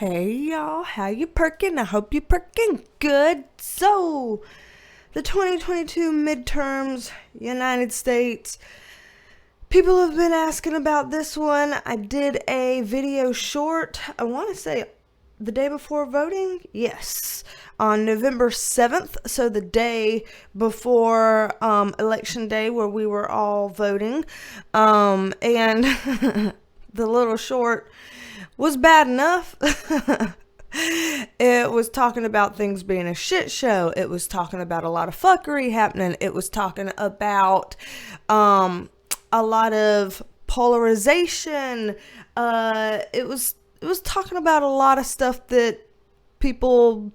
Hey y'all, how you perking? I hope you perking good. So, the 2022 midterms, United States. People have been asking about this one. I did a video short, I want to say the day before voting? Yes. On November 7th, so the day before election day where we were all voting. And the little short was bad enough. It was talking about things being a shit show. It was talking about a lot of fuckery happening. It was talking about a lot of polarization. It was talking about a lot of stuff that people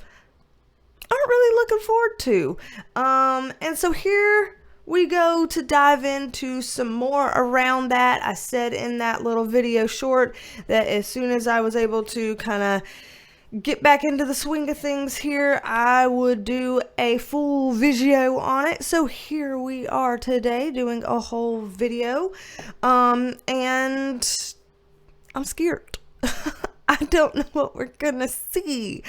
aren't really looking forward to. And so here we go to dive into some more around that. I said in that little video short that as soon as I was able to kind of get back into the swing of things here, I would do a full video on it. So here we are today doing a whole video. And I'm scared. I don't know what we're gonna see.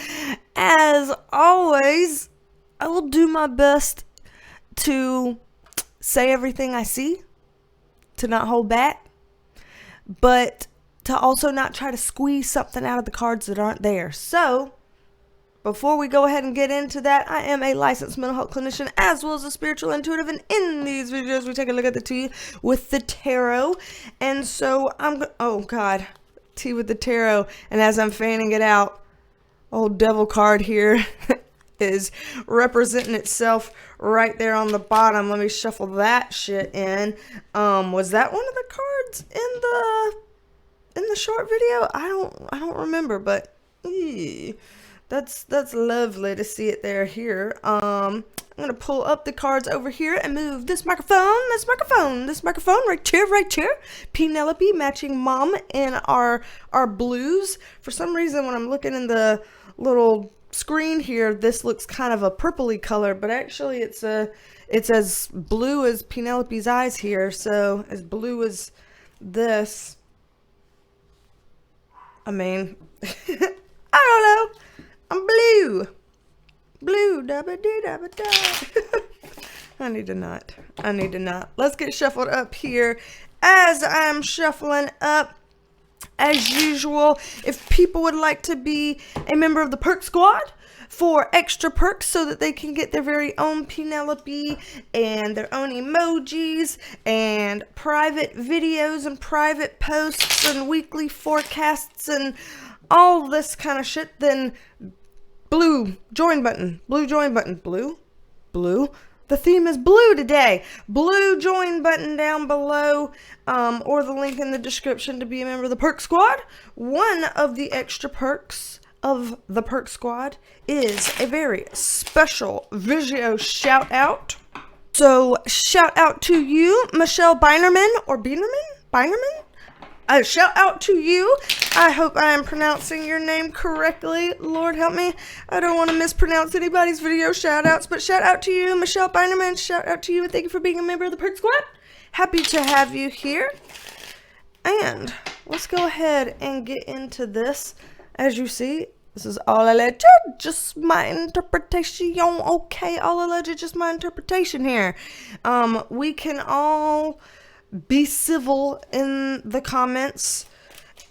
As always, I will do my best to say everything I see, to not hold back, but to also not try to squeeze something out of the cards that aren't there. So, before we go ahead and get into that, I am a licensed mental health clinician as well as a spiritual intuitive, and in these videos we take a look at the tea with the tarot. And so oh god, tea with the tarot, and as I'm fanning it out, old devil card here is representing itself right there on the bottom. Let me shuffle that shit in. Was that one of the cards in the short video? I don't remember, but that's lovely to see it there here. I'm gonna pull up the cards over here and move this microphone, right chair. Penelope matching mom in our blues. For some reason when I'm looking in the little screen here, this looks kind of a purpley color, but actually it's as blue as Penelope's eyes here, so as blue as this. I mean, I don't know. I'm blue, dabba-dee-dabba-da. I need to not. Let's get shuffled up here. As I'm shuffling up, as usual, if people would like to be a member of the Perk Squad for extra perks so that they can get their very own Penelope and their own emojis and private videos and private posts and weekly forecasts and all this kind of shit, then blue join button. The theme is blue today. Blue join button down below, or the link in the description to be a member of the Perk Squad. One of the extra perks of the Perk Squad is a very special video shout out. So shout out to you, Michelle Binerman, or Binerman? A shout out to you. I hope I am pronouncing your name correctly. Lord help me. I don't want to mispronounce anybody's video shout outs, but shout out to you, Michelle Binerman. Shout out to you, and thank you for being a member of the Perk Squad. Happy to have you here. And let's go ahead and get into this. As you see, this is all alleged, just my interpretation. Okay, all alleged, just my interpretation here. We can all be civil in the comments.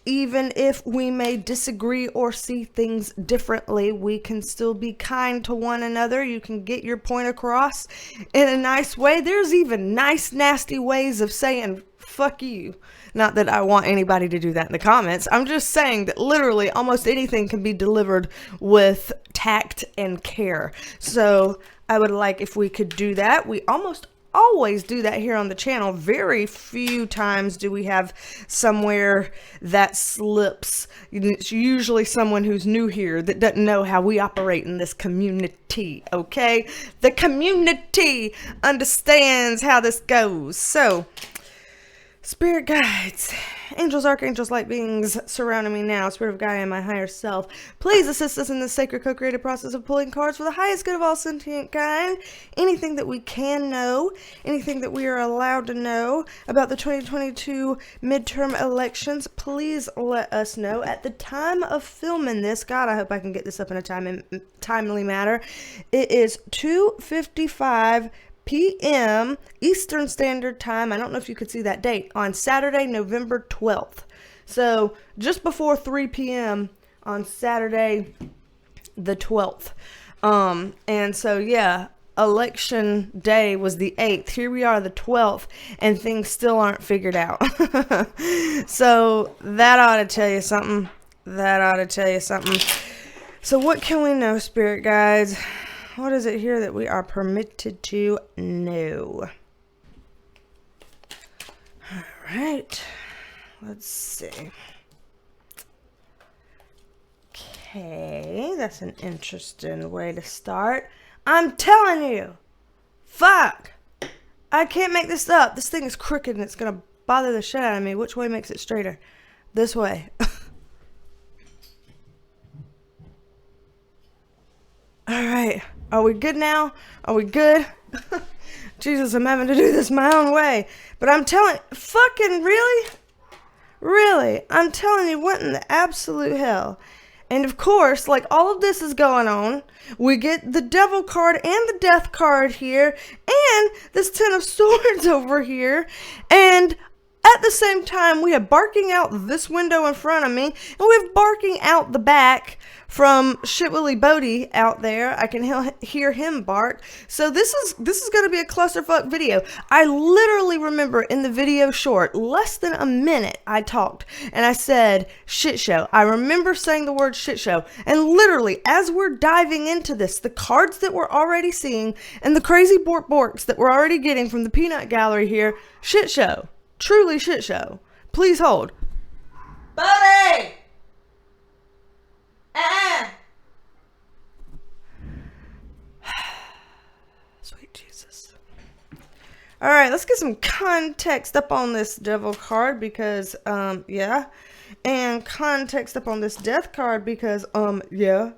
Even if we may disagree or see things differently, we can still be kind to one another. You can get your point across in a nice way. There's even nice, nasty ways of saying fuck you. Not that I want anybody to do that in the comments. I'm just saying that literally almost anything can be delivered with tact and care. So I would like if we could do that. We almost always do that here on the channel. Very few times do we have somewhere that slips. It's usually someone who's new here that doesn't know how we operate in this community, okay? The community understands how this goes. So Spirit guides, angels, archangels, light beings surrounding me now, spirit of Gaia and my higher self, please assist us in this sacred co-creative process of pulling cards for the highest good of all sentient kind. Anything that we can know, anything that we are allowed to know about the 2022 midterm elections, please let us know. At the time of filming this, God, I hope I can get this up in a timely manner. It is 2:55 p.m. Eastern Standard Time. I don't know if you could see that date, on Saturday, November 12th. So just before 3 p.m. on Saturday the 12th. And so, yeah, election day was the 8th. Here we are, the 12th, and things still aren't figured out. So that ought to tell you something. That ought to tell you something. So what can we know, spirit guides? What is it here that we are permitted to know? All right. Let's see. Okay, that's an interesting way to start. I'm telling you. Fuck. I can't make this up. This thing is crooked and it's going to bother the shit out of me. Which way makes it straighter? This way. All right. Are we good now? Are we good? Jesus, I'm having to do this my own way. But I'm telling, fucking really? Really? I'm telling you, what in the absolute hell? And of course, like all of this is going on, we get the Devil card and the Death card here, and this Ten of Swords over here, and at the same time, we have barking out this window in front of me, and we have barking out the back from Shitwilly Bodie out there. I can hear him bark. So this is going to be a clusterfuck video. I literally remember in the video short, less than a minute, I talked and I said shit show. I remember saying the word shit show, and literally as we're diving into this, the cards that we're already seeing and the crazy borks that we're already getting from the peanut gallery here, shit show. Truly shit show. Please hold. Buddy! Sweet Jesus. Alright, let's get some context up on this Devil card because, yeah. And context up on this Death card because, yeah.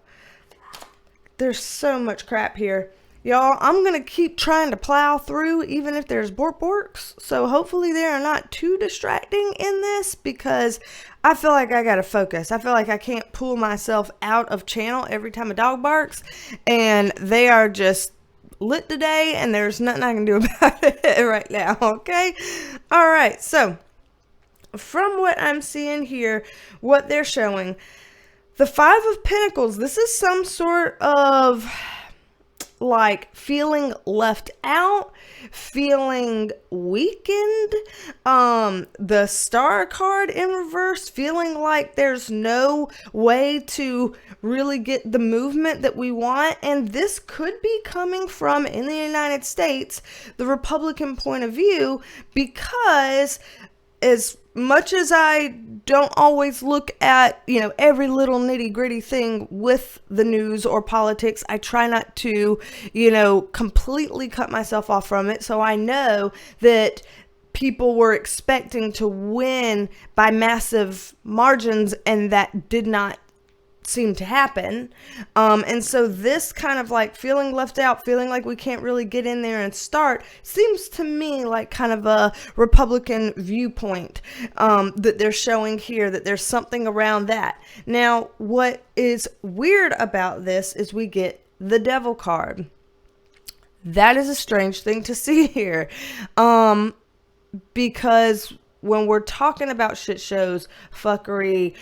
There's so much crap here. Y'all, I'm going to keep trying to plow through even if there's borks. So hopefully they are not too distracting in this because I feel like I got to focus. I feel like I can't pull myself out of channel every time a dog barks. And they are just lit today and there's nothing I can do about it right now. Okay? All right. So from what I'm seeing here, what they're showing, the Five of Pentacles, this is some sort of like feeling left out, feeling weakened. The Star card in reverse, feeling like there's no way to really get the movement that we want. And this could be coming from, in the United States, the Republican point of view, because as much as I don't always look at, you know, every little nitty gritty thing with the news or politics, I try not to, you know, completely cut myself off from it. So I know that people were expecting to win by massive margins and that did not seem to happen. And so this kind of like feeling left out, feeling like we can't really get in there and start, seems to me like kind of a Republican viewpoint that they're showing here, that there's something around that. Now, what is weird about this is we get the Devil card. That is a strange thing to see here. Because when we're talking about shit shows, fuckery,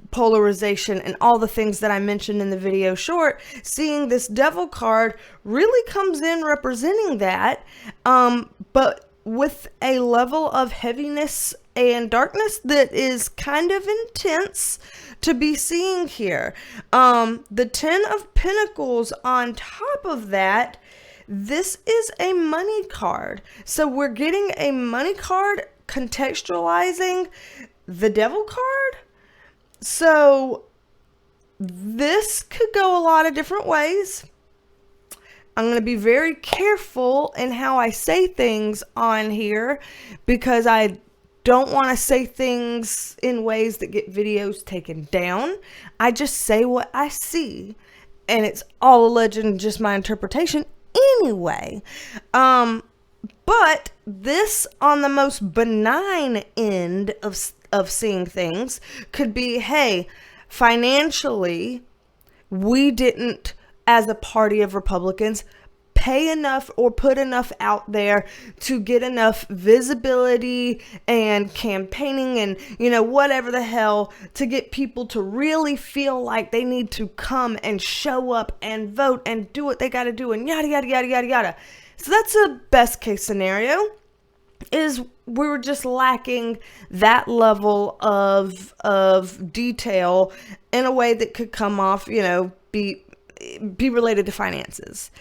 polarization, and all the things that I mentioned in the video short, seeing this Devil card really comes in representing that, but with a level of heaviness and darkness that is kind of intense to be seeing here. The Ten of Pentacles on top of that, this is a money card. So we're getting a money card contextualizing the Devil card. So this could go a lot of different ways. I'm going to be very careful in how I say things on here because I don't want to say things in ways that get videos taken down. I just say what I see, and it's all alleged and just my interpretation anyway. But this, on the most benign end of seeing things, could be, hey, financially, we didn't, as a party of Republicans, pay enough or put enough out there to get enough visibility and campaigning and, whatever the hell, to get people to really feel like they need to come and show up and vote and do what they got to do and yada, yada, yada, yada, yada. So that's a best case scenario, is we were just lacking that level of detail in a way that could come off, be related to finances.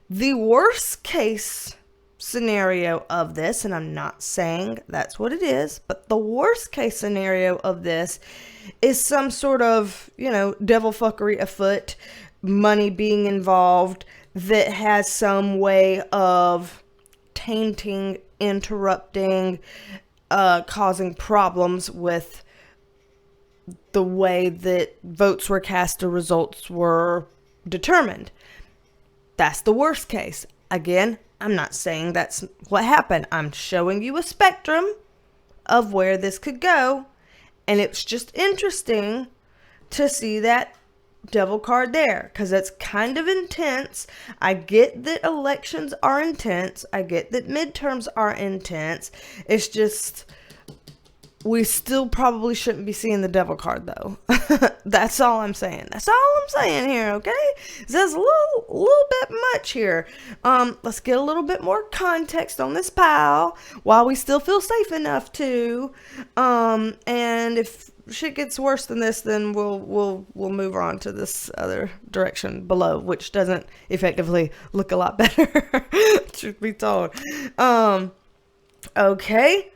The worst case scenario of this, and I'm not saying that's what it is, but the worst case scenario of this is some sort of, devil fuckery afoot, money being involved that has some way of tainting, interrupting, causing problems with the way that votes were cast or results were determined. That's the worst case. Again, I'm not saying that's what happened. I'm showing you a spectrum of where this could go. And it's just interesting to see that devil card there, because it's kind of intense. I get that elections are intense. I get that midterms are intense. It's just, we still probably shouldn't be seeing the devil card, though. That's all I'm saying. That's all I'm saying here, okay? There's a little bit much here. Let's get a little bit more context on this pile while we still feel safe enough to. And if shit gets worse than this, then we'll move on to this other direction below, which doesn't effectively look a lot better, truth be told. Okay.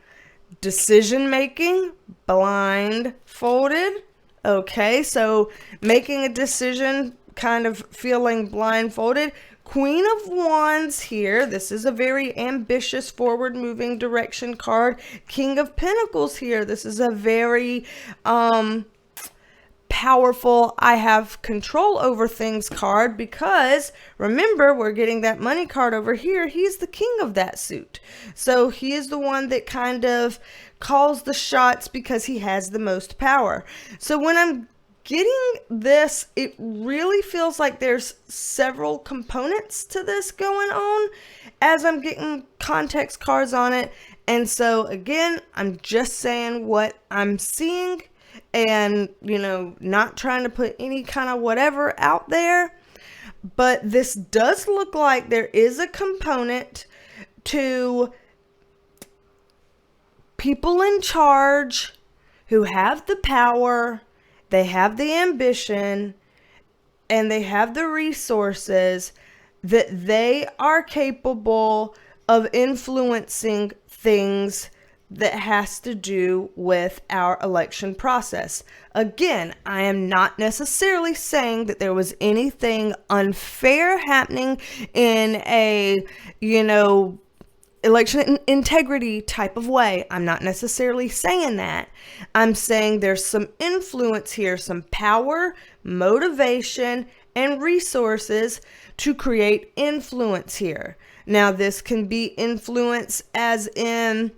Decision making, blindfolded. Okay, so making a decision, kind of feeling blindfolded. Queen of Wands here. This is a very ambitious, forward-moving direction card. King of Pentacles here. This is a very powerful, I have control over things card, because remember, we're getting that money card over here. He's the king of that suit. So he is the one that kind of calls the shots because he has the most power. So when I'm getting this, it really feels like there's several components to this going on as I'm getting context cards on it. And so again, I'm just saying what I'm seeing and, not trying to put any kind of whatever out there. But this does look like there is a component to people in charge who have the power, they have the ambition, and they have the resources, that they are capable of influencing things that has to do with our election process. Again, I am not necessarily saying that there was anything unfair happening in a, election integrity type of way. I'm not necessarily saying that. I'm saying there's some influence here, some power, motivation, and resources to create influence here. Now, this can be influence as in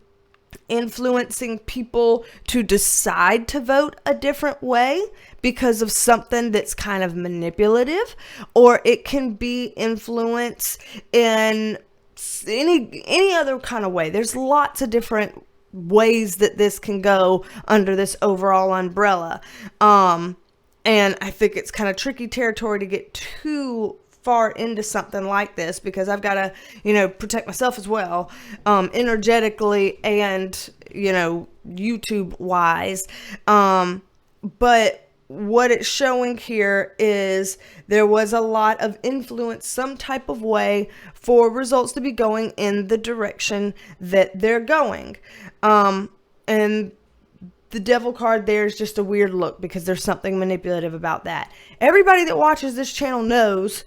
influencing people to decide to vote a different way because of something that's kind of manipulative, or it can be influence in any other kind of way. There's lots of different ways that this can go under this overall umbrella. And I think it's kind of tricky territory to get too far into something like this, because I've got to, protect myself as well, energetically and, YouTube wise. But what it's showing here is there was a lot of influence, some type of way, for results to be going in the direction that they're going. And the devil card there is just a weird look because there's something manipulative about that. Everybody that watches this channel knows,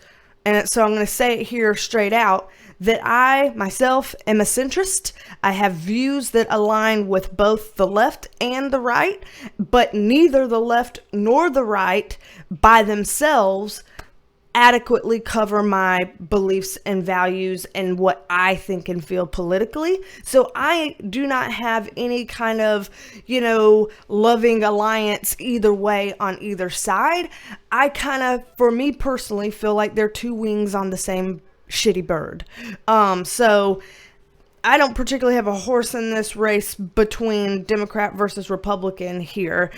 And so I'm going to say it here straight out, that I, myself, am a centrist. I have views that align with both the left and the right, but neither the left nor the right by themselves adequately cover my beliefs and values and what I think and feel politically. So I do not have any kind of, loving alliance either way on either side. I kind of, for me personally, feel like they're two wings on the same shitty bird. So I don't particularly have a horse in this race between Democrat versus Republican here.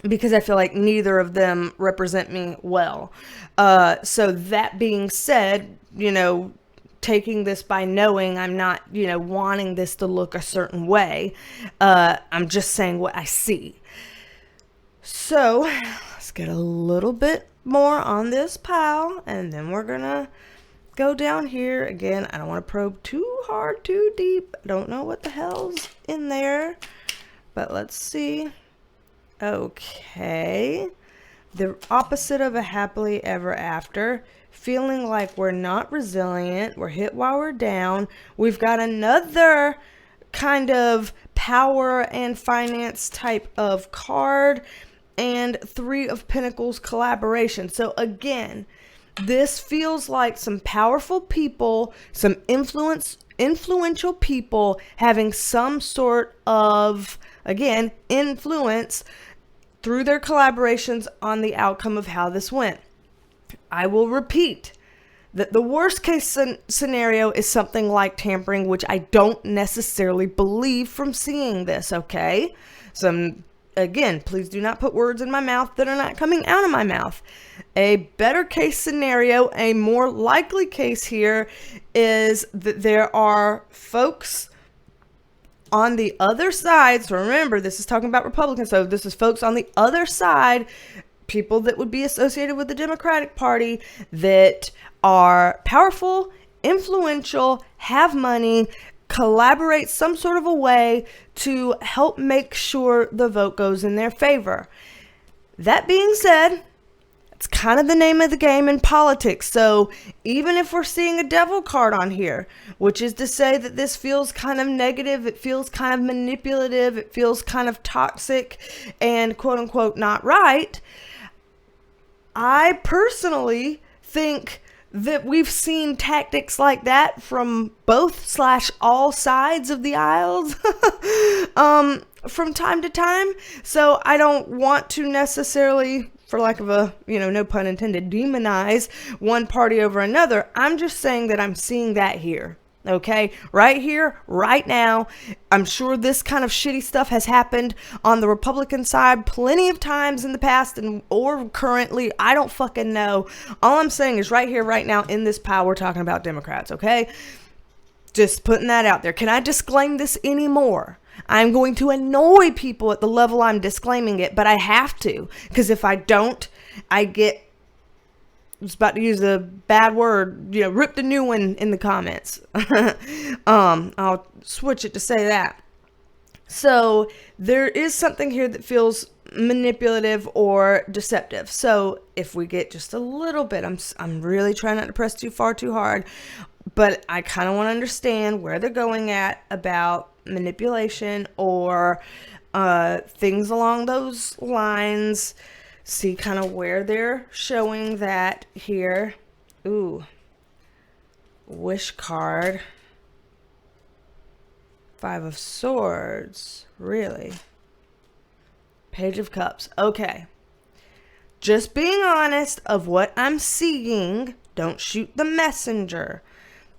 Because I feel like neither of them represent me well. So that being said, taking this by knowing I'm not, wanting this to look a certain way. I'm just saying what I see. So let's get a little bit more on this pile, and then we're going to go down here. Again, I don't want to probe too hard, too deep. I don't know what the hell's in there, but let's see. Okay, the opposite of a happily ever after, feeling like we're not resilient, we're hit while we're down. We've got another kind of power and finance type of card, and Three of Pentacles collaboration. So again, this feels like some powerful people, some influential people having some sort of, again, influence through their collaborations on the outcome of how this went. I will repeat that the worst case scenario is something like tampering, which I don't necessarily believe from seeing this, okay? So again, please do not put words in my mouth that are not coming out of my mouth. A better case scenario, a more likely case here, is that there are folks on the other side. So remember, this is talking about Republicans. So this is folks on the other side, people that would be associated with the Democratic Party that are powerful, influential, have money, collaborate some sort of a way to help make sure the vote goes in their favor. That being said, it's kind of the name of the game in politics. So even if we're seeing a devil card on here, which is to say that this feels kind of negative, it feels kind of manipulative, it feels kind of toxic and quote unquote not right, I personally think that we've seen tactics like that from both/all sides of the aisles from time to time. So I don't want to necessarily, for lack of a, no pun intended, demonize one party over another. I'm just saying that I'm seeing that here. Okay, right here, right now. I'm sure this kind of shitty stuff has happened on the Republican side plenty of times in the past or currently. I don't fucking know. All I'm saying is right here, right now, in this pile, we're talking about Democrats, okay? Just putting that out there. Can I disclaim this anymore? I'm going to annoy people at the level I'm disclaiming it, but I have to, because if I don't, I was about to use a bad word, rip the new one in the comments. I'll switch it to say that. So there is something here that feels manipulative or deceptive. So if we get just a little bit, I'm really trying not to press too far, too hard, but I kind of want to understand where they're going at about manipulation or things along those lines. See kind of where they're showing that here. Ooh. Wish card. Five of Swords. Really? Page of Cups. Okay. Just being honest of what I'm seeing. Don't shoot the messenger.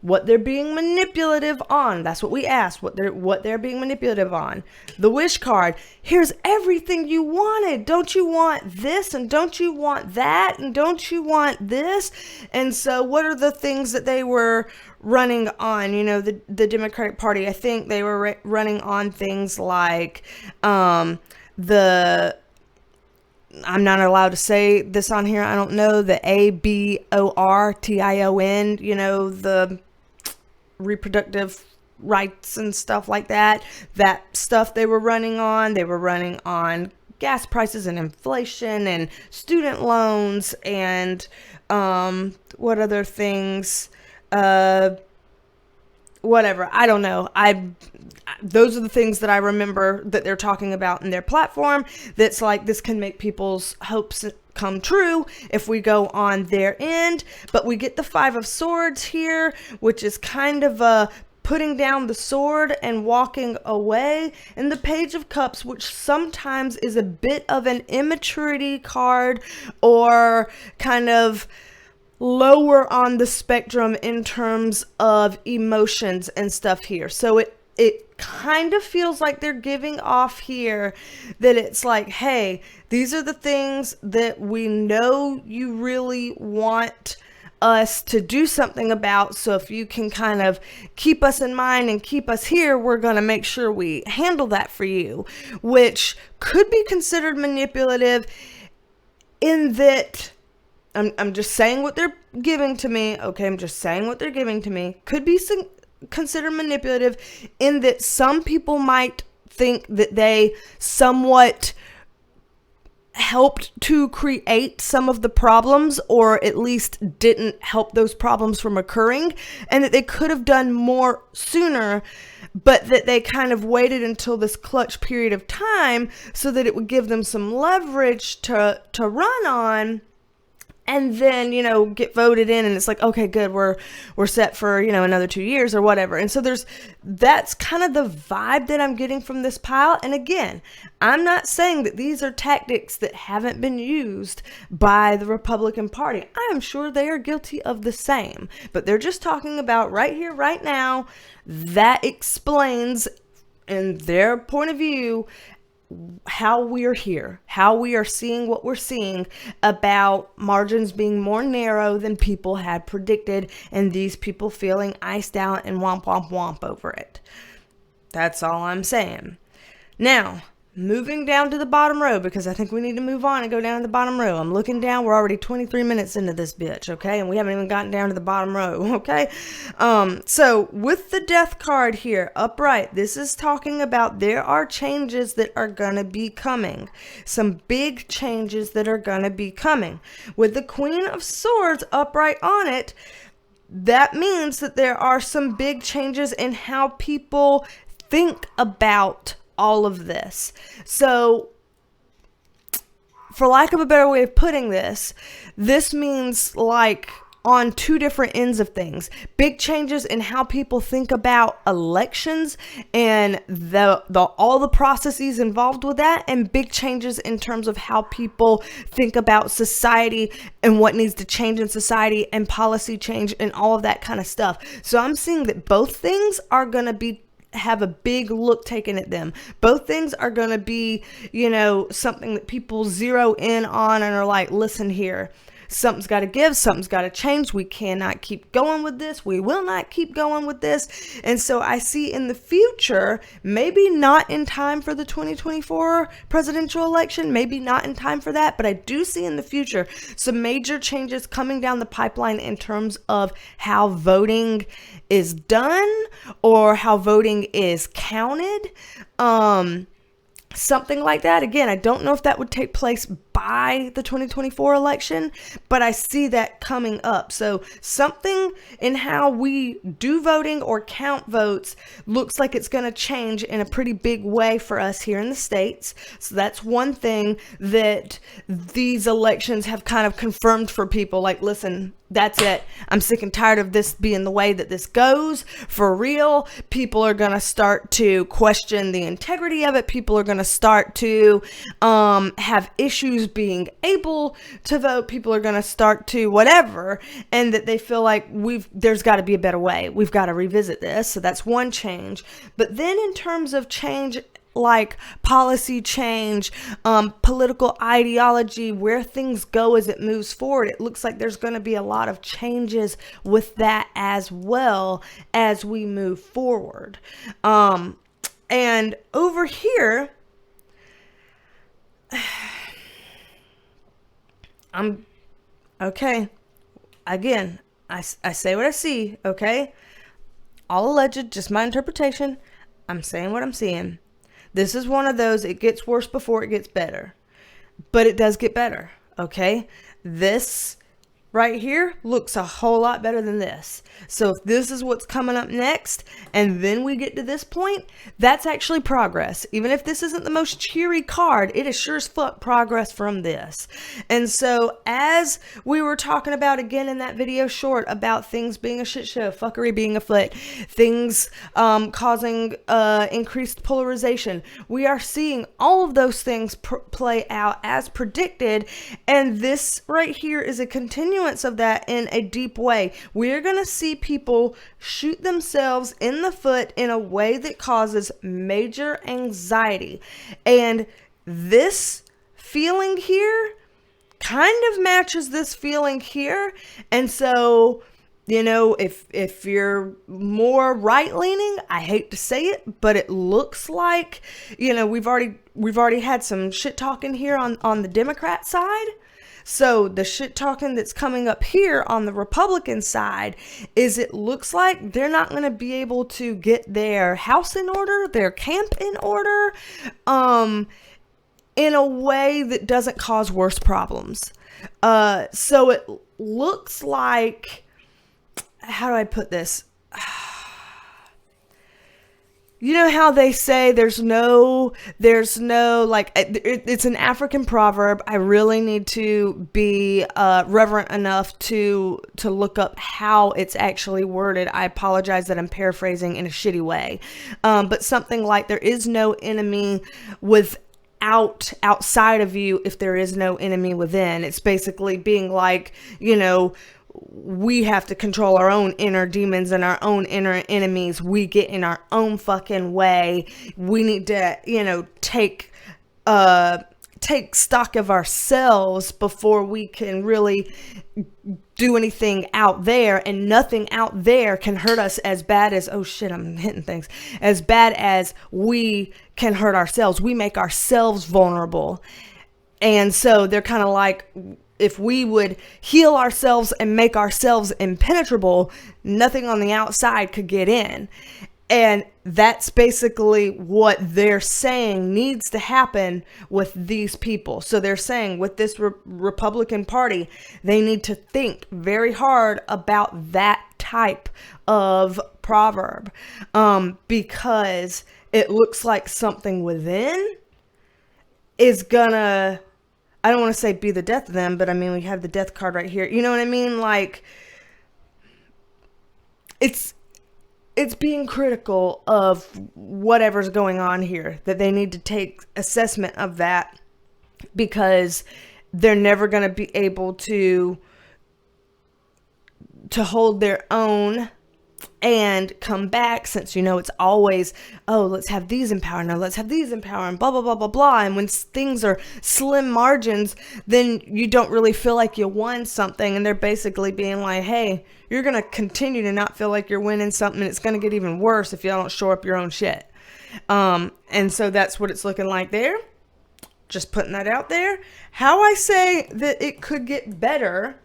What they're being manipulative on. That's what we asked. What they're being manipulative on. The Wish card. Here's everything you wanted. Don't you want this? And don't you want that? And don't you want this? And so what are the things that they were running on? The Democratic Party. I think they were running on things like I'm not allowed to say this on here. I don't know. The ABORTION. The reproductive rights and stuff like that. That stuff they were running on. They were running on gas prices and inflation and student loans and what other things, whatever, I don't know. Those are the things that I remember that they're talking about in their platform. That's like, this can make people's hopes come true if we go on their end. But we get the Five of Swords here, which is kind of a putting down the sword and walking away, and the Page of Cups, which sometimes is a bit of an immaturity card, or kind of lower on the spectrum in terms of emotions and stuff here. So it kind of feels like they're giving off here that it's like, hey, these are the things that we know you really want us to do something about. So if you can kind of keep us in mind and keep us here, we're going to make sure we handle that for you, which could be considered manipulative in that I'm just saying what they're giving to me. Okay, I'm just saying what they're giving to me. Could be considered manipulative in that some people might think that they somewhat helped to create some of the problems, or at least didn't help those problems from occurring, and that they could have done more sooner, but that they kind of waited until this clutch period of time so that it would give them some leverage to run on. And then, get voted in, and it's like, okay, good, we're set for, another 2 years or whatever. And so that's kind of the vibe that I'm getting from this pile. And again, I'm not saying that these are tactics that haven't been used by the Republican Party. I am sure they are guilty of the same, but they're just talking about right here, right now. That explains, in their point of view, how we're here, how we are seeing what we're seeing about margins being more narrow than people had predicted, and these people feeling iced out and womp womp womp over it. That's all I'm saying. Now, moving down to the bottom row, because I think we need to move on and go down to the bottom row. I'm looking down. We're already 23 minutes into this bitch, okay? And we haven't even gotten down to the bottom row, okay? So with the Death card here, upright, this is talking about there are changes that are going to be coming. Some big changes that are going to be coming. With the Queen of Swords upright on it, that means that there are some big changes in how people think about all of this. So, for lack of a better way of putting this means like on two different ends of things. Big changes in how people think about elections and all the processes involved with that, and big changes in terms of how people think about society and what needs to change in society and policy change and all of that kind of stuff. So I'm seeing that both things are going to have a big look taken at them. Both things are going to be, something that people zero in on and are like, listen here, something's got to give, something's got to change. We cannot keep going with this. We will not keep going with this. And so I see in the future, maybe not in time for the 2024 presidential election, maybe not in time for that, but I do see in the future some major changes coming down the pipeline in terms of how voting is done or how voting is counted. Something like that. Again, I don't know if that would take place by the 2024 election, but I see that coming up. So something in how we do voting or count votes looks like it's going to change in a pretty big way for us here in the States. So that's one thing that these elections have kind of confirmed for people. Like, listen, that's it. I'm sick and tired of this being the way that this goes. For real, people are going to start to question the integrity of it. People are going to start to have issues being able to vote. People are going to start to whatever, and that they feel like there's got to be a better way. We've got to revisit this. So that's one change. But then in terms of change, like policy change, political ideology, where things go as it moves forward, it looks like there's going to be a lot of changes with that as well as we move forward. And over here, okay. Again, I say what I see, okay? All alleged, just my interpretation. I'm saying what I'm seeing. This is one of those, it gets worse before it gets better. But it does get better, okay? This right here looks a whole lot better than this. So if this is what's coming up next, and then we get to this point, that's actually progress. Even if this isn't the most cheery card, it is sure as fuck progress from this. And so as we were talking about again in that video short about things being a shit show, fuckery being afoot, things causing increased polarization, we are seeing all of those things play out as predicted. And this right here is a continuation of that in a deep way. We're going to see people shoot themselves in the foot in a way that causes major anxiety. And this feeling here kind of matches this feeling here. And so, you know, if you're more right leaning, I hate to say it, but it looks like, you know, we've already had some shit talking here on the Democrat side. So the shit talking that's coming up here on the Republican side is it looks like they're not going to be able to get their house in order, their camp in order, in a way that doesn't cause worse problems. So it looks like, how do I put this? You know how they say there's no, like, it's an African proverb. I really need to be reverent enough to look up how it's actually worded. I apologize that I'm paraphrasing in a shitty way. But something like, there is no enemy outside of you if there is no enemy within. It's basically being like, you know, we have to control our own inner demons and our own inner enemies. We get in our own fucking way. We need to, you know, take stock of ourselves before we can really do anything out there, and nothing out there can hurt us as bad as, oh shit, I'm hitting things, as bad as we can hurt ourselves. We make ourselves vulnerable. And so they're kind of like, if we would heal ourselves and make ourselves impenetrable, nothing on the outside could get in. And that's basically what they're saying needs to happen with these people. So they're saying with this Republican Party, they need to think very hard about that type of proverb, because it looks like something within is gonna, I don't want to say be the death of them, but I mean, we have the death card right here. You know what I mean? Like, it's being critical of whatever's going on here, that they need to take assessment of that, because they're never going to be able to hold their own and come back, since, you know, it's always, oh, let's have these in power, no, let's have these in power, and blah, blah, blah, blah, blah. And when things are slim margins, then you don't really feel like you won something. And they're basically being like, hey, you're going to continue to not feel like you're winning something, and it's going to get even worse if you don't shore up your own shit. And so that's what it's looking like there. Just putting that out there. How I say that it could get better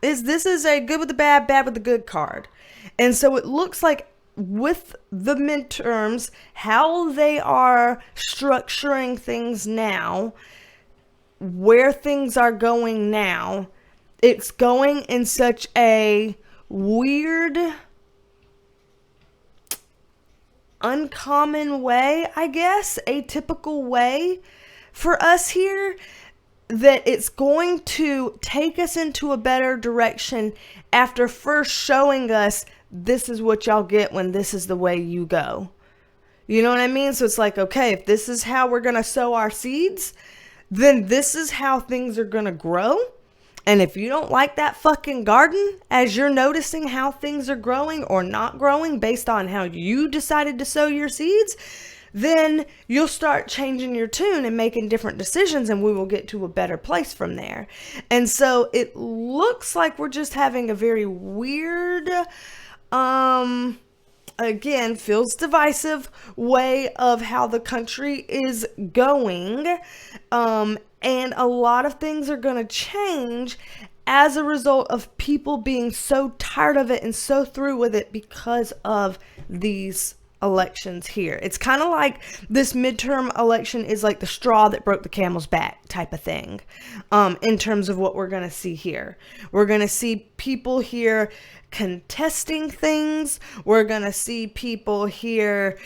is this is a good with the bad, bad with the good card. And so it looks like with the midterms, how they are structuring things now, where things are going now, it's going in such a weird, uncommon way, I guess, atypical way for us here, that it's going to take us into a better direction after first showing us this is what y'all get when this is the way you go. You know what I mean? So it's like, okay, if this is how we're going to sow our seeds, then this is how things are going to grow. And if you don't like that fucking garden, as you're noticing how things are growing or not growing based on how you decided to sow your seeds, then you'll start changing your tune and making different decisions, and we will get to a better place from there. And so it looks like we're just having a very weird, again, feels divisive way of how the country is going. And a lot of things are going to change as a result of people being so tired of it and so through with it because of these elections here. It's kind of like this midterm election is like the straw that broke the camel's back type of thing, in terms of what we're going to see here. We're going to see people here contesting things. We're going to see people here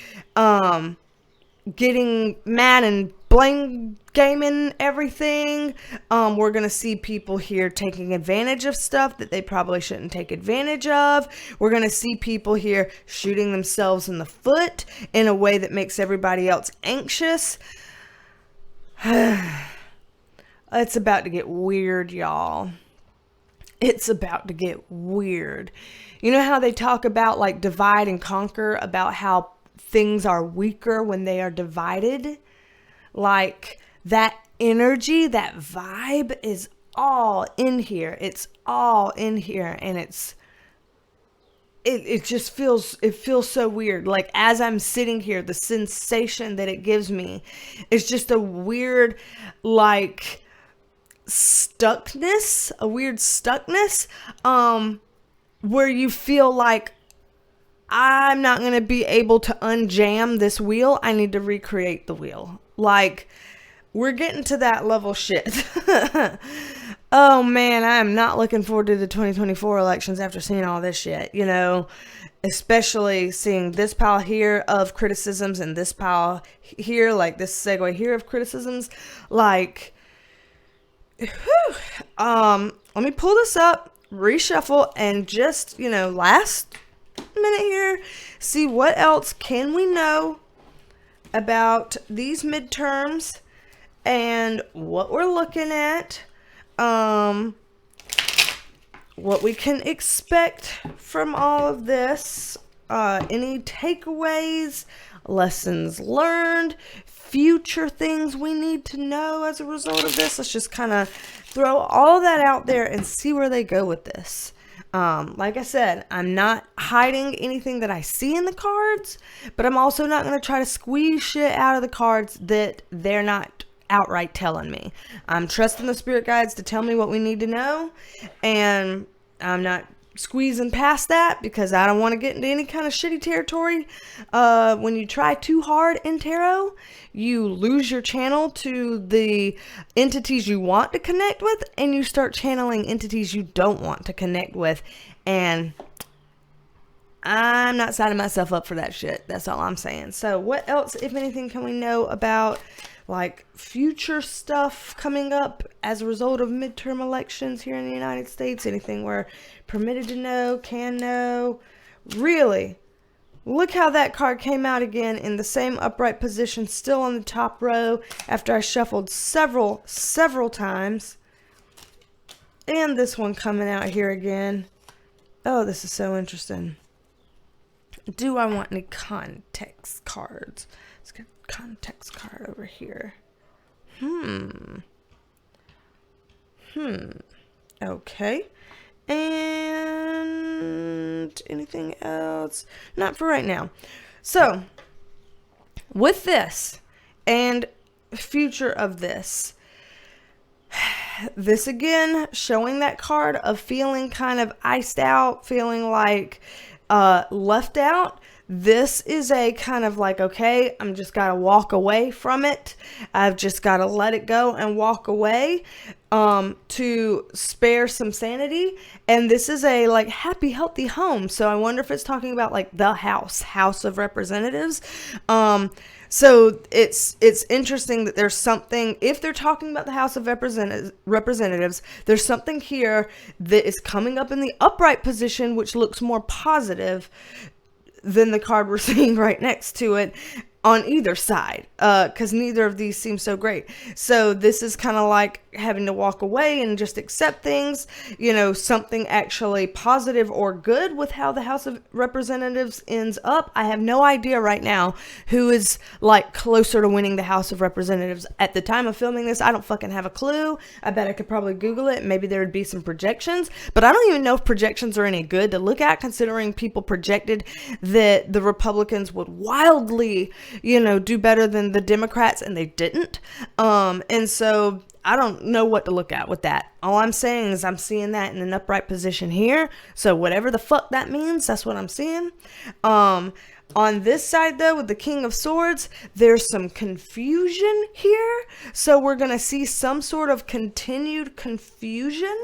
getting mad and blame gaming everything. We're going to see people here taking advantage of stuff that they probably shouldn't take advantage of. We're going to see people here shooting themselves in the foot in a way that makes everybody else anxious. It's about to get weird, y'all. It's about to get weird. You know how they talk about like divide and conquer, about how things are weaker when they are divided? Like that energy, that vibe is all in here. It's all in here, and it just feels so weird. Like as I'm sitting here, the sensation that it gives me is just a weird like stuckness, where you feel like I'm not going to be able to unjam this wheel. I need to recreate the wheel. Like, we're getting to that level shit. Oh man, I am not looking forward to the 2024 elections after seeing all this shit, you know, especially seeing this pile here of criticisms and this pile here, like this segue here of criticisms. Like, whew, let me pull this up, reshuffle, and just, you know, last minute here, see what else can we know about these midterms and what we're looking at, what we can expect from all of this, any takeaways, lessons learned, future things we need to know as a result of this. Let's just kind of throw all that out there and see where they go with this. Like I said, I'm not hiding anything that I see in the cards, but I'm also not going to try to squeeze shit out of the cards that they're not outright telling me. I'm trusting the spirit guides to tell me what we need to know, and I'm not squeezing past that because I don't want to get into any kind of shitty territory. When you try too hard in tarot, you lose your channel to the entities you want to connect with, and you start channeling entities you don't want to connect with, and I'm not signing myself up for that shit. That's all I'm saying. So what else, if anything, can we know about like future stuff coming up as a result of midterm elections here in the United States? Anything we're permitted to know, can know? Really, look how that card came out again in the same upright position, still on the top row after I shuffled several times. And this one coming out here again. Oh, this is so interesting. Do I want any context cards? Let's get a context card over here. Okay. And anything else? Not for right now. So, with this and future of this again, showing that card of feeling kind of iced out, feeling like left out. This is a kind of like, okay, I'm just got to walk away from it. I've just got to let it go and walk away to spare some sanity. And this is a like happy, healthy home. So I wonder if it's talking about like the House of Representatives. So it's interesting that there's something, if they're talking about the House of Representatives, there's something here that is coming up in the upright position, which looks more positive than the card we're seeing right next to it on either side, because neither of these seem so great. So this is kind of like having to walk away and just accept things, you know, something actually positive or good with how the House of Representatives ends up. I have no idea right now who is like closer to winning the House of Representatives. At the time of filming this, I don't fucking have a clue. I bet I could probably Google it. Maybe there would be some projections, but I don't even know if projections are any good to look at, considering people projected that the Republicans would wildly, you know, do better than the Democrats, and they didn't. And so I don't know what to look at with that. All I'm saying is I'm seeing that in an upright position here. So whatever the fuck that means, that's what I'm seeing. On this side, though, with the King of Swords, there's some confusion here. So we're going to see some sort of continued confusion.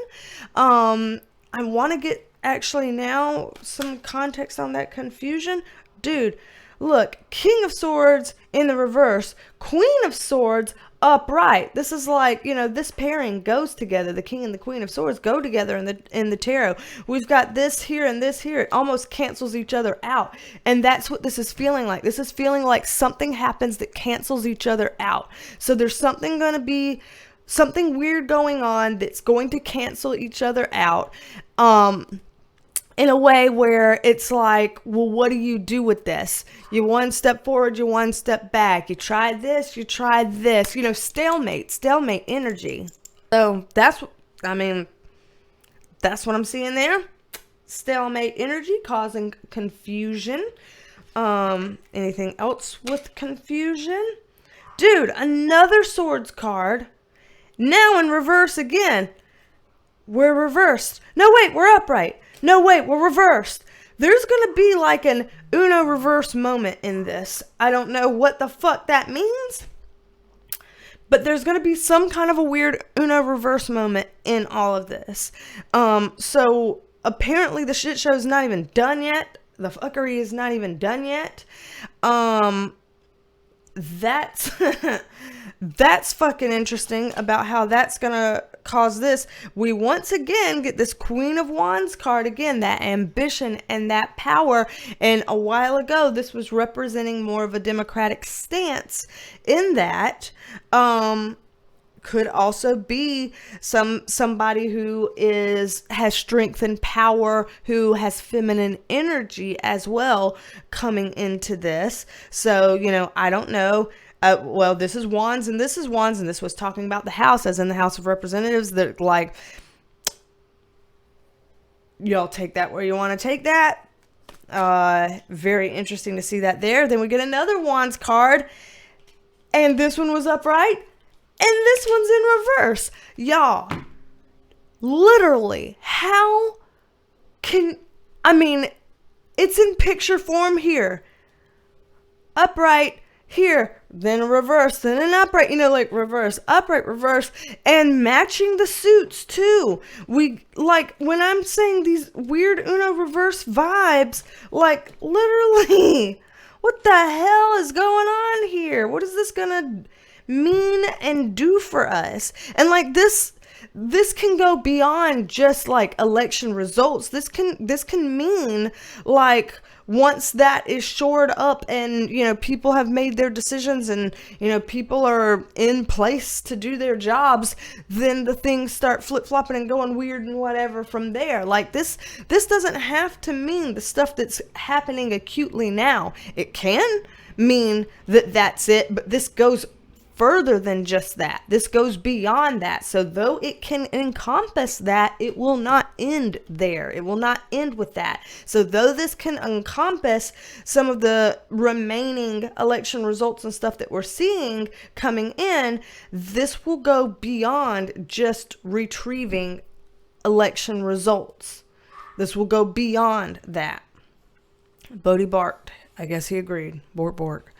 I want to get actually now some context on that confusion. Dude, look, King of Swords in the reverse, Queen of Swords upright. This is like, this pairing goes together. The King and the Queen of Swords go together in the tarot. We've got this here and this here. It almost cancels each other out. And that's what this is feeling like. This is feeling like something happens that cancels each other out. So there's something going to be something weird going on that's going to cancel each other out. In a way where it's like, well, what do you do with this? You one step forward, you one step back. You tried this, you tried this. Stalemate energy. So that's what I'm seeing there. Stalemate energy causing confusion. Anything else with confusion? Dude, another swords card. Now in reverse again. We're reversed. No, wait, we're upright. No, wait, we're reversed. There's going to be like an Uno reverse moment in this. I don't know what the fuck that means. But there's going to be some kind of a weird Uno reverse moment in all of this. So apparently the shit show is not even done yet. The fuckery is not even done yet. That's that's fucking interesting about how that's gonna cause this. We once again get this Queen of Wands card again, that ambition and that power. And a while ago, this was representing more of a democratic stance in that. Could also be somebody who has strength and power, who has feminine energy as well coming into this. So, I don't know. Well, this is Wands and this is Wands, and this was talking about the House, as in the House of Representatives. That, like, y'all take that where you want to take that. Very interesting to see that there. Then we get another Wands card, and this one was upright, and this one's in reverse. Y'all, literally, it's in picture form here. Upright here, then a reverse, then an upright, like reverse, upright, reverse, and matching the suits too. We, like, when I'm saying these weird Uno reverse vibes, like, literally, what the hell is going on here? What is this gonna mean and do for us? And like this can go beyond just like election results. This can mean, like, once that is shored up and, people have made their decisions and, people are in place to do their jobs, then the things start flip-flopping and going weird and whatever from there. Like, this doesn't have to mean the stuff that's happening acutely now. It can mean that that's it, but this goes further than just that. This goes beyond that. So though it can encompass that, it will not end there. It will not end with that. So though this can encompass some of the remaining election results and stuff that we're seeing coming in, this will go beyond just retrieving election results. This will go beyond that. Bodhi barked. I guess he agreed. Bork, bork.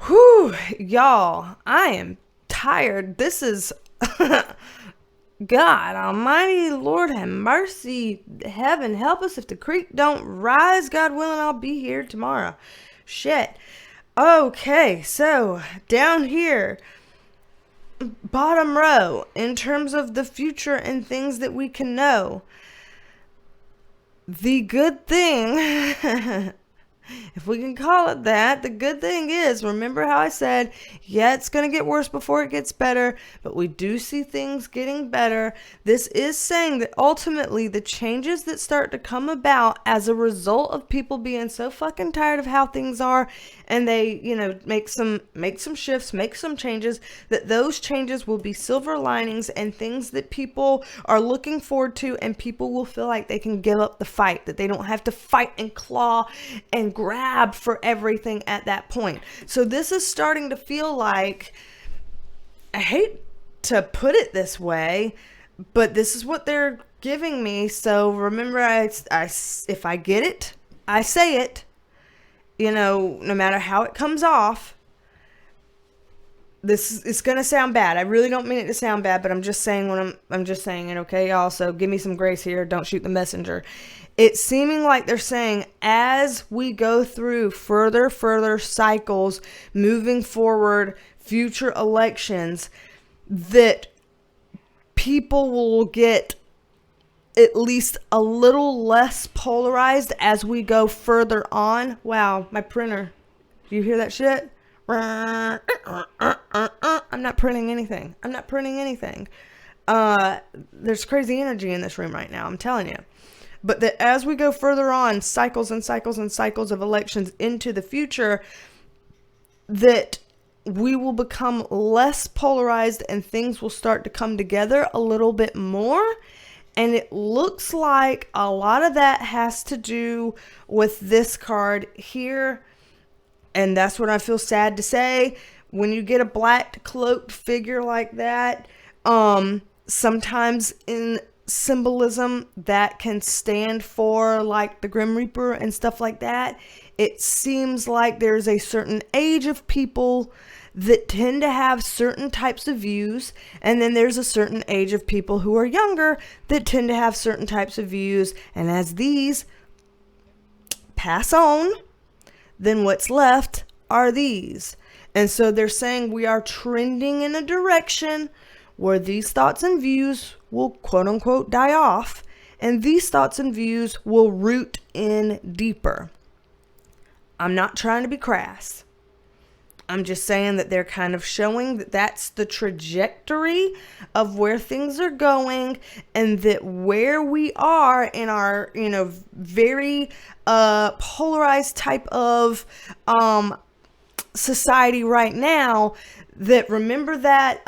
Whew, y'all, I am tired. This is, God almighty, Lord have mercy, heaven help us if the creek don't rise. God willing, I'll be here tomorrow. Shit. Okay, so down here, bottom row, in terms of the future and things that we can know, the good thing... if we can call it that, the good thing is, remember how I said, yeah, it's going to get worse before it gets better, but we do see things getting better. This is saying that ultimately the changes that start to come about as a result of people being so fucking tired of how things are, and they, make some shifts, make some changes, that those changes will be silver linings and things that people are looking forward to, and people will feel like they can give up the fight, that they don't have to fight and claw and grab for everything at that point. So this is starting to feel like, I hate to put it this way, but this is what they're giving me. So remember, if I get it, I say it, no matter how it comes off. It's going to sound bad. I really don't mean it to sound bad, but I'm just saying I'm just saying it, okay, y'all? So give me some grace here. Don't shoot the messenger. It's seeming like they're saying as we go through further cycles, moving forward, future elections, that people will get at least a little less polarized as we go further on. Wow, my printer. Do you hear that shit? I'm not printing anything. There's crazy energy in this room right now, I'm telling you. But that as we go further on, cycles and cycles and cycles of elections into the future, that we will become less polarized and things will start to come together a little bit more. And it looks like a lot of that has to do with this card here. And that's what I feel sad to say. When you get a black cloaked figure like that, sometimes in symbolism that can stand for like the Grim Reaper and stuff like that. It seems like there's a certain age of people that tend to have certain types of views, and then there's a certain age of people who are younger that tend to have certain types of views, and as these pass on, then what's left are these. And so they're saying we are trending in a direction where these thoughts and views will quote unquote die off, and these thoughts and views will root in deeper. I'm not trying to be crass. I'm just saying that they're kind of showing that that's the trajectory of where things are going, and that where we are in our, very polarized type of society right now, that remember that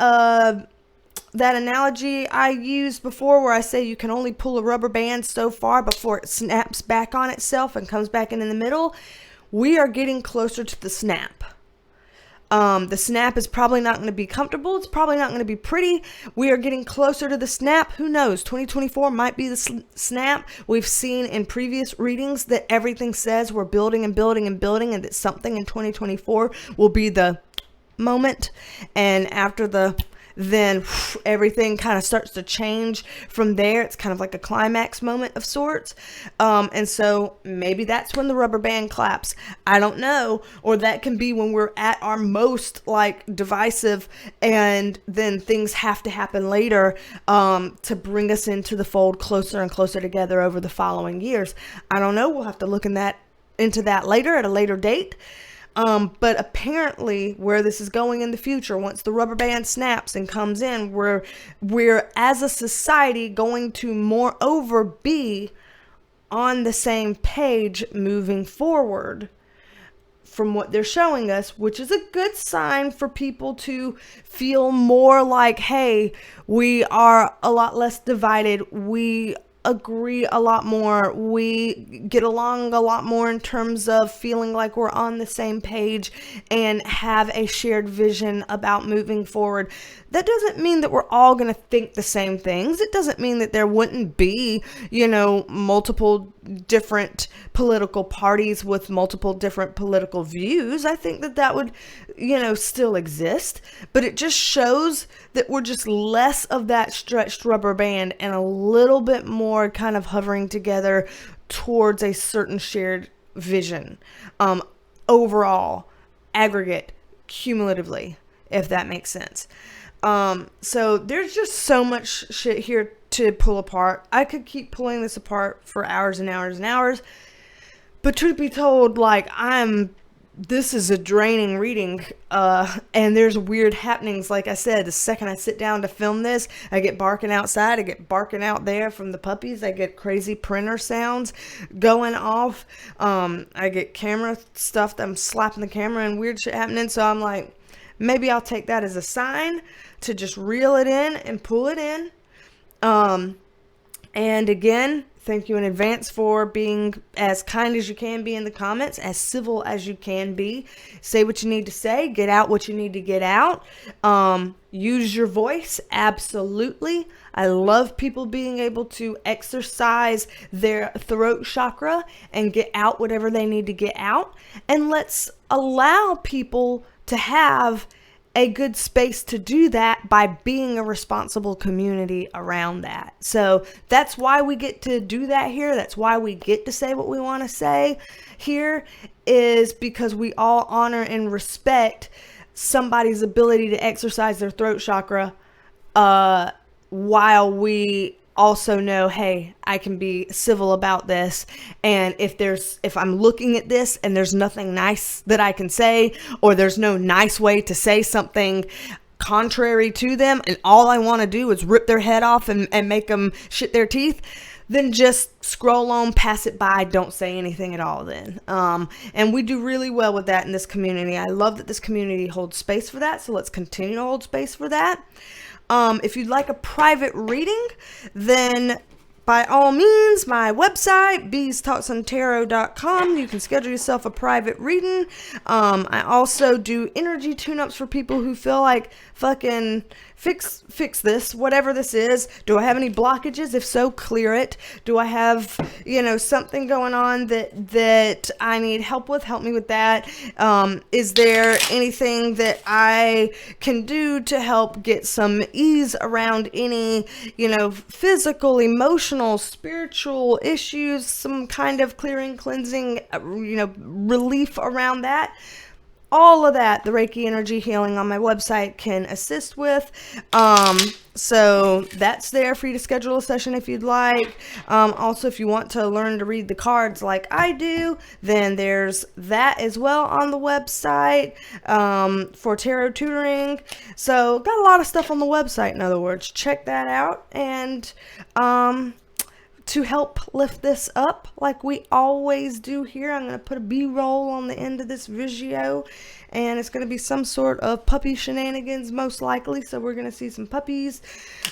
that analogy I used before where I say you can only pull a rubber band so far before it snaps back on itself and comes back in the middle? We are getting closer to the snap. The snap is probably not going to be comfortable. It's probably not going to be pretty. We are getting closer to the snap. Who knows? 2024 might be the snap. We've seen in previous readings that everything says we're building and building and building, and that something in 2024 will be the moment. And after then everything kind of starts to change from there. It's kind of like a climax moment of sorts. And so maybe that's when the rubber band claps. I don't know. Or that can be when we're at our most divisive, and then things have to happen later to bring us into the fold closer and closer together over the following years. I don't know. We'll have to look into that later at a later date. But apparently where this is going in the future, once the rubber band snaps and comes in, we're as a society going to moreover be on the same page moving forward from what they're showing us, which is a good sign for people to feel more like, hey, we are a lot less divided. We agree a lot more. We get along a lot more in terms of feeling like we're on the same page and have a shared vision about moving forward. That doesn't mean that we're all going to think the same things. It doesn't mean that there wouldn't be, multiple different political parties with multiple different political views. I think that would, still exist, but it just shows that we're just less of that stretched rubber band and a little bit more kind of hovering together towards a certain shared vision, overall, aggregate, cumulatively, if that makes sense. So there's just so much shit here to pull apart. I could keep pulling this apart for hours and hours and hours, but truth be told, this is a draining reading, and there's weird happenings. Like I said, the second I sit down to film this, I get barking outside, I get barking out there from the puppies, I get crazy printer sounds going off, I get camera stuff that I'm slapping the camera and weird shit happening. So I'm like, maybe I'll take that as a sign to just reel it in and pull it in. And again, Thank you in advance for being as kind as you can be in the comments, as civil as you can be. Say what you need to say, get out what you need to get out. Use your voice, absolutely. I love people being able to exercise their throat chakra and get out whatever they need to get out. And let's allow people to have a good space to do that by being a responsible community around that. So that's why we get to do that here. That's why we get to say what we want to say here, is because we all honor and respect somebody's ability to exercise their throat chakra, while we also know, hey, I can be civil about this. And if I'm looking at this and there's nothing nice that I can say, or there's no nice way to say something contrary to them, and all I want to do is rip their head off and make them shit their teeth, then just scroll on, pass it by, don't say anything at all then. And we do really well with that in this community. I love that this community holds space for that, so let's continue to hold space for that. If you'd like a private reading, then by all means, my website, BeasTalksAndTarot.com. You can schedule yourself a private reading. I also do energy tune-ups for people who feel like fucking fix this, whatever this is. Do I have any blockages? If so, clear it. Do I have, something going on that I need help with? Help me with that. Is there anything that I can do to help get some ease around any, physical, emotional, spiritual issues, some kind of clearing, cleansing, relief around that? All of that, the Reiki Energy Healing on my website can assist with. So that's there for you to schedule a session if you'd like. Also, if you want to learn to read the cards like I do, then there's that as well on the website, for tarot tutoring. So got a lot of stuff on the website, in other words. Check that out. And to help lift this up like we always do here, I'm going to put a B-roll on the end of this video, and it's going to be some sort of puppy shenanigans most likely. So we're going to see some puppies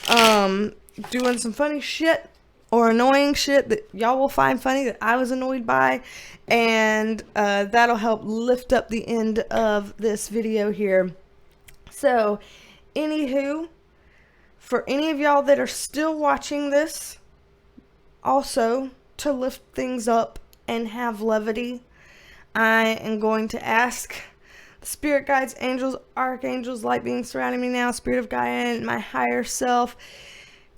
doing some funny shit or annoying shit that y'all will find funny that I was annoyed by, and that'll help lift up the end of this video here. So anywho, for any of y'all that are still watching this, also, to lift things up and have levity, I am going to ask the spirit guides, angels, archangels, light beings surrounding me now, spirit of Gaia, and my higher self,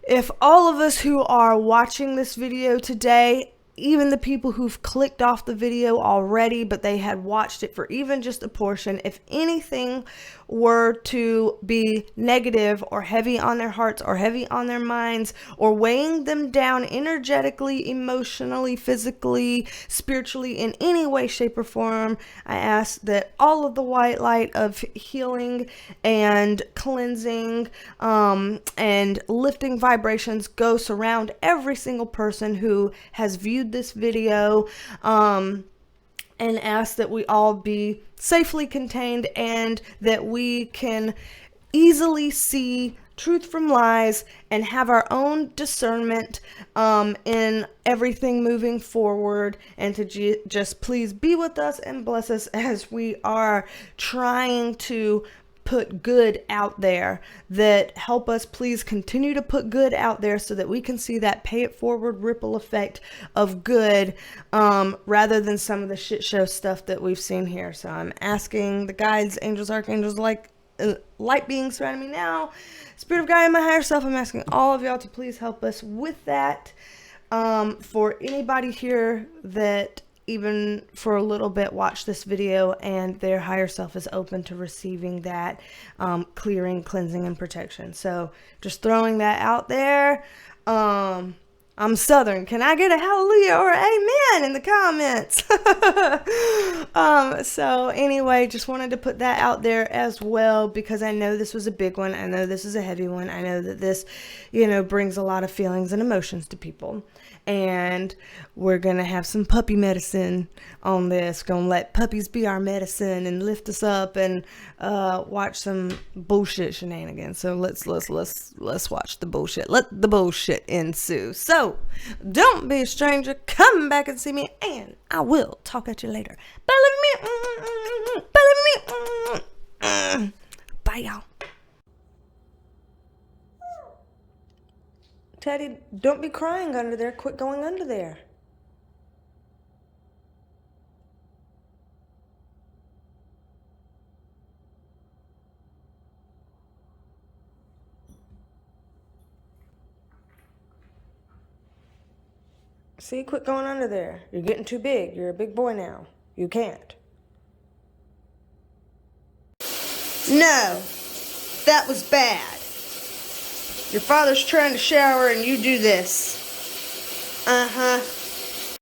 if all of us who are watching this video today, even the people who've clicked off the video already, but they had watched it for even just a portion, if anything were to be negative or heavy on their hearts or heavy on their minds or weighing them down energetically, emotionally, physically, spiritually, in any way, shape, or form, I ask that all of the white light of healing and cleansing and lifting vibrations go surround every single person who has viewed this video, and ask that we all be safely contained and that we can easily see truth from lies and have our own discernment in everything moving forward, and to just please be with us and bless us as we are trying to put good out there, that help us please continue to put good out there so that we can see that pay it forward ripple effect of good, rather than some of the shit show stuff that we've seen here. So I'm asking the guides, angels, archangels, like light beings surrounding me now, spirit of Gaia, my higher self, I'm asking all of y'all to please help us with that. For anybody here that even for a little bit watch this video and their higher self is open to receiving that clearing, cleansing, and protection. So just throwing that out there. I'm Southern. Can I get a hallelujah or amen in the comments? So anyway, just wanted to put that out there as well, because I know this was a big one. I know this is a heavy one. I know that this, brings a lot of feelings and emotions to people. And we're going to have some puppy medicine on this. Going to let puppies be our medicine and lift us up and watch some bullshit shenanigans. So let's watch the bullshit. Let the bullshit ensue. So don't be a stranger. Come back and see me, and I will talk at you later. Bye, y'all. Teddy, don't be crying under there. Quit going under there. See, quit going under there. You're getting too big. You're a big boy now. You can't. No, that was bad. Your father's trying to shower and you do this. Uh-huh.